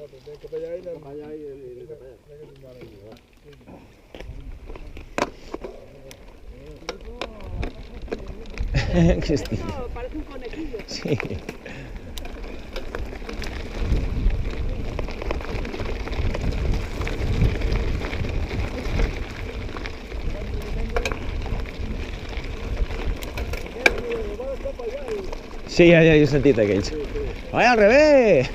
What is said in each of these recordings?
Anem cap allà i anem cap allà. Cristina. Parece un conejillo. Sí. Sí, ja he sentit aquells. Vai, al revés!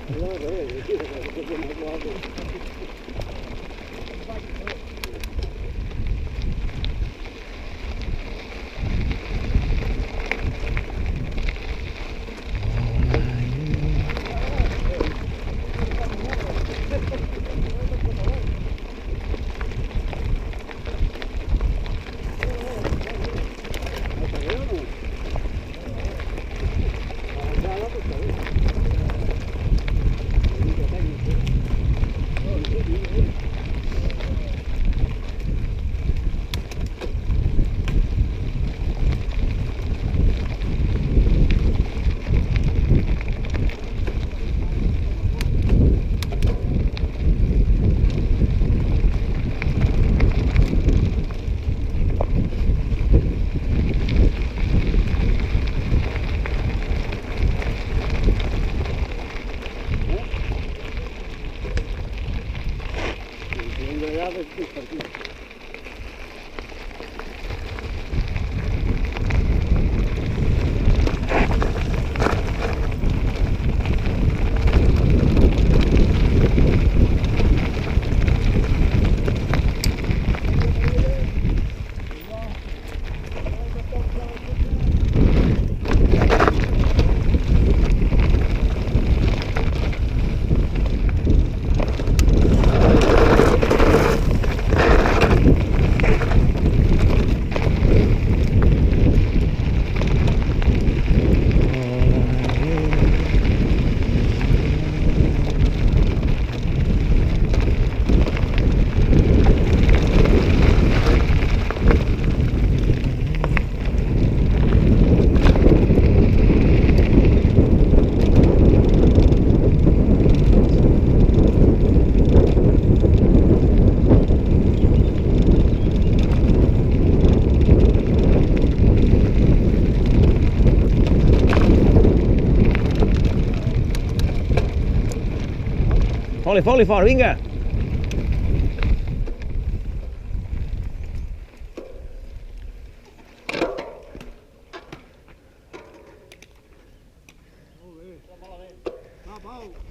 Foli fort, vinga!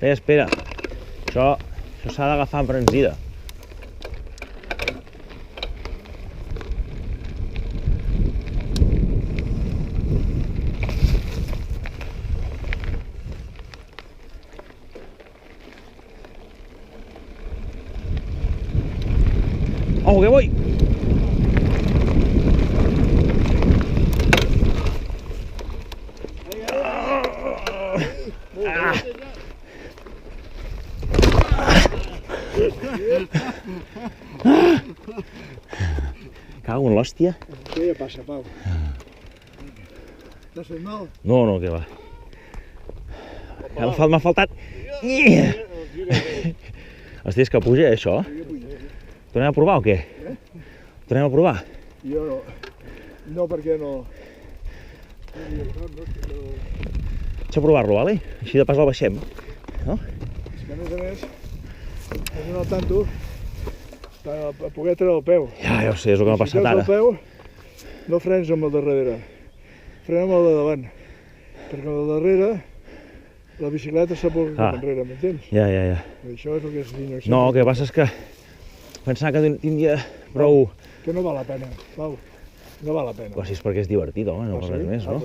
Espera. Això s'ha d'agafar amb embranzida. ¡Ojo, que voy! Cago en l'hòstia. Què passa, Pau? T'has fet mal? No, no, que va. M'ha faltat... Hòstia, és que puja, això? Tornem a provar o què? Tornem a provar? Jo no. No, perquè no. Deixa provar-lo, vale? Així de pas el baixem. No? És que a més, hem d'anar al tanto per poder treure el peu. Ja ho sé, és el que m'ha passat ara. Si treus el peu, no frens amb el de darrere. Frena amb el de davant. Perquè amb el de darrere la bicicleta s'aporta cap enrere, m'entens? Ja. Això és el que es diu. No, el que passa és que pensava que tindria prou... Que no val la pena, Pau. No val la pena. Però si és perquè és divertit, home, no per res més, no?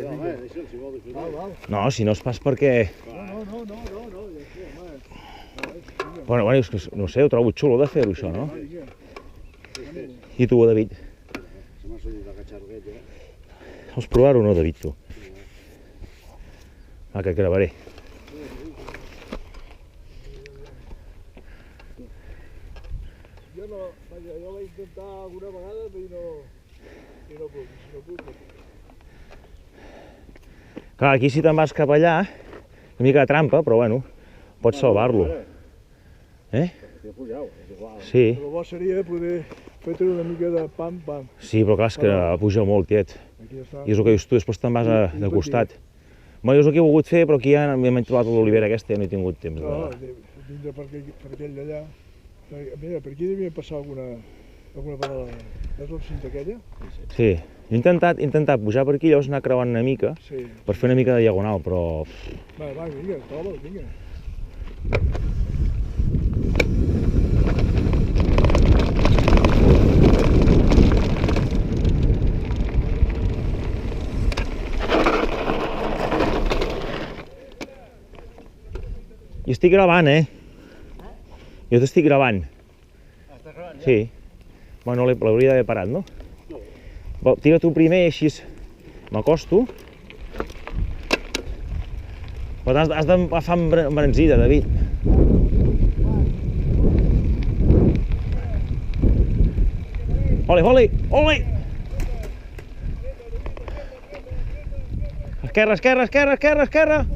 Val. No, si no és pas perquè... No. Bueno, és que no sé, ho trobo xulo de fer-ho, això, no? I tu, David? Vols provar-ho o no, David, tu? Va, que gravaré. Jo vaig intentar alguna vegada i no puc. Clar, aquí si te'n vas cap allà, una mica de trampa, però bueno, pots salvar-lo. Eh? Ja pugeu, és igual. Sí. El bo seria poder fer-te una mica de pam, pam. Sí, però clar, és que puja molt, tiet. Aquí ja està. I és el que dius tu, després te'n vas de costat. Bé, és el que he volgut fer, però aquí ja m'he trobat l'olivera aquesta i ja no he tingut temps No, de... vindre per aquell d'allà. Mira, per aquí devia passar alguna vegada. És la cinta aquella? Sí. He intentat pujar per aquí, llavors anar creuant una mica, Sí. per fer una mica de diagonal, però... Va, vinga, troba'l, vinga. Jo estic gravant, eh? Jo t'estic gravant. Estàs gravant, ja? Sí. Bueno, l'hauria d'haver parat, no? No. Tira tu primer, així m'acosto. Però has d'agafar embranzida, David. Ole, ole, ole! Esquerra, esquerra, esquerra, esquerra, esquerra!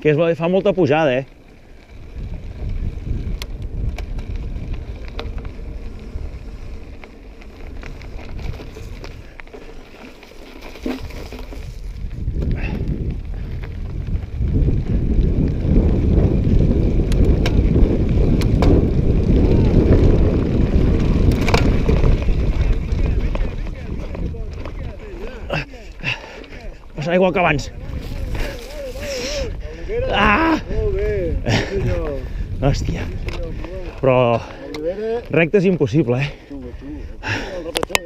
Que fa molta pujada, eh? Passa igual que abans. Ah! Molt bé, sí senyor. Hòstia. Però Olivera, recte és impossible, eh?